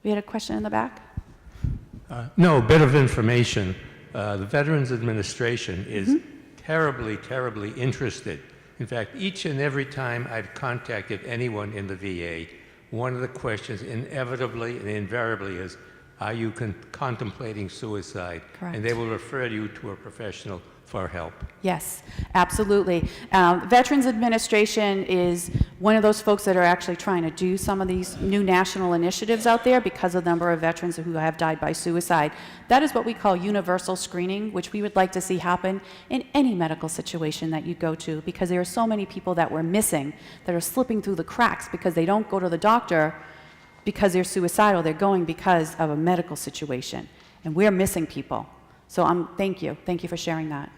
We had a question in the back? No, a bit of information. The Veterans Administration is terribly, terribly interested. In fact, each and every time I've contacted anyone in the VA, one of the questions inevitably and invariably is, are you contemplating suicide? Correct. And they will refer you to a professional for help. Yes, absolutely. Veterans Administration is one of those folks that are actually trying to do some of these new national initiatives out there because of the number of veterans who have died by suicide. That is what we call universal screening, which we would like to see happen in any medical situation that you go to, because there are so many people that we're missing that are slipping through the cracks because they don't go to the doctor because they're suicidal. They're going because of a medical situation, and we're missing people. So thank you. Thank you for sharing that.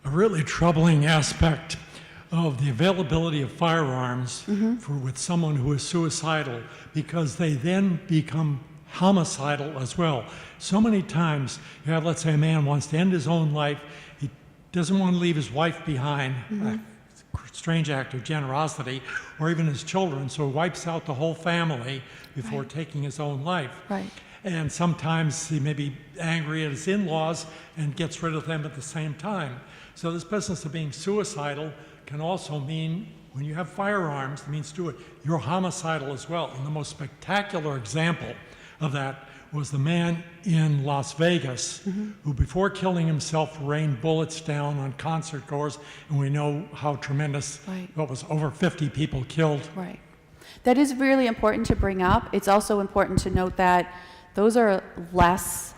A really troubling aspect of the availability of firearms with someone who is suicidal, because they then become homicidal as well. So many times you have, let's say, a man wants to end his own life. He doesn't want to leave his wife behind, a strange act of generosity, or even his children, so he wipes out the whole family before taking his own life. Right. And sometimes he may be angry at his in-laws and gets rid of them at the same time. So this business of being suicidal can also mean, when you have firearms, it means do it, you're homicidal as well. And the most spectacular example of that was the man in Las Vegas who, before killing himself, rained bullets down on concert goers, and we know how tremendous, Right. what was over 50 people killed. Right. That is really important to bring up. It's also important to note that those are less,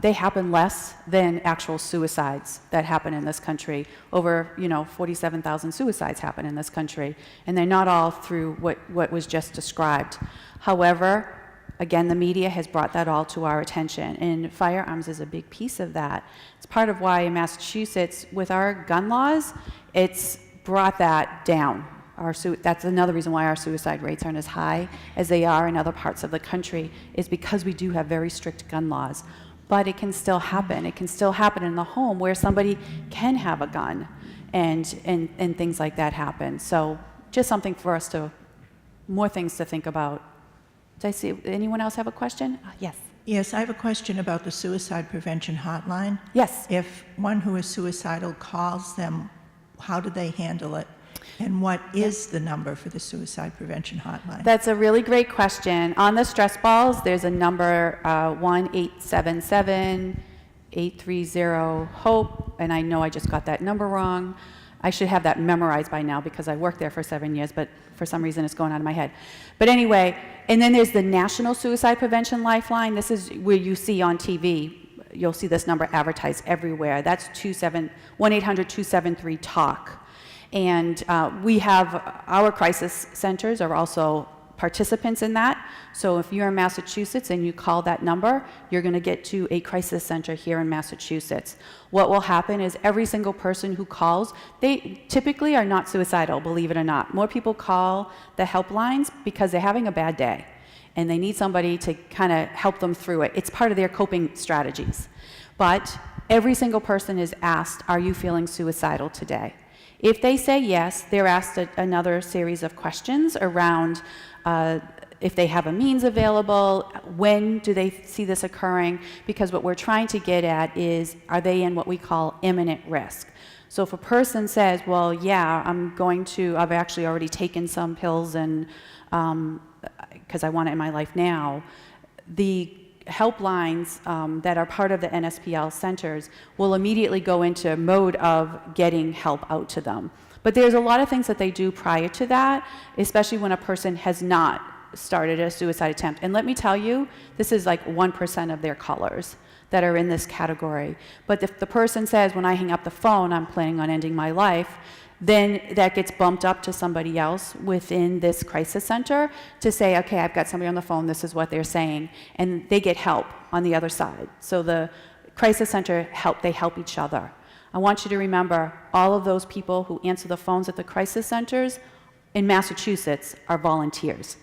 they happen less than actual suicides that happen in this country. Over, 47,000 suicides happen in this country, and they're not all through what was just described. However, again, the media has brought that all to our attention, and firearms is a big piece of that. It's part of why in Massachusetts, with our gun laws, it's brought that down. That's another reason why our suicide rates aren't as high as they are in other parts of the country, is because we do have very strict gun laws. But it can still happen. It can still happen in the home where somebody can have a gun and things like that happen. So just something for us more things to think about. Did I see, anyone else have a question? Yes. Yes, I have a question about the suicide prevention hotline. Yes. If one who is suicidal calls them, how do they handle it? And what is the number for the suicide prevention hotline? That's a really great question. On the stress balls, there's a number 1-877-830-HOPE, and I know I just got that number wrong. I should have that memorized by now because I worked there for 7 years, but for some reason it's going out of my head. But anyway, and then there's the National Suicide Prevention Lifeline. This is where you see on TV, you'll see this number advertised everywhere. That's 1-800-273-TALK. And we have, our crisis centers are also participants in that. So if you're in Massachusetts and you call that number, you're going to get to a crisis center here in Massachusetts. What will happen is every single person who calls, they typically are not suicidal, believe it or not. More people call the helplines because they're having a bad day and they need somebody to kind of help them through it. It's part of their coping strategies. But every single person is asked, are you feeling suicidal today? If they say yes, they're asked another series of questions around if they have a means available, when do they see this occurring, because what we're trying to get at is, are they in what we call imminent risk? So if a person says, well, yeah, I've actually already taken some pills and because I want it in my life now, the helplines that are part of the NSPL centers will immediately go into mode of getting help out to them. But there's a lot of things that they do prior to that, especially when a person has not started a suicide attempt. And let me tell you, this is like 1% of their callers that are in this category. But if the person says, when I hang up the phone, I'm planning on ending my life, then that gets bumped up to somebody else within this crisis center to say, okay, I've got somebody on the phone, this is what they're saying, and they get help on the other side. So the crisis center they help each other. I want you to remember, all of those people who answer the phones at the crisis centers in Massachusetts are volunteers,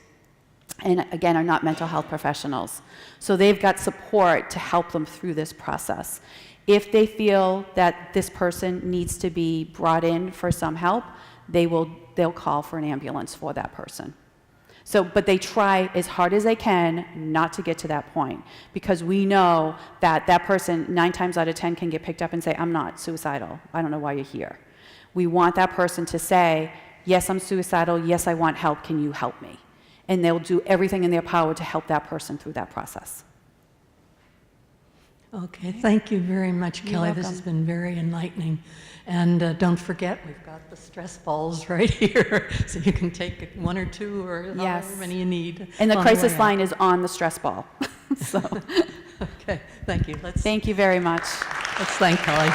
and again, are not mental health professionals. So they've got support to help them through this process. If they feel that this person needs to be brought in for some help, they'll call for an ambulance for that person. So, but they try as hard as they can not to get to that point, because we know that that person 9 times out of 10 can get picked up and say, I'm not suicidal, I don't know why you're here. We want that person to say, yes, I'm suicidal, yes, I want help, can you help me? And they'll do everything in their power to help that person through that process. Okay, thank you very much, You're Kelley. welcome. This has been very enlightening. And don't forget, we've got the stress balls right here, so you can take 1 or 2 or Yes. however many you need. And the on crisis way out. line is on the stress ball. So, Okay, thank you. thank you very much. Let's thank Kelley.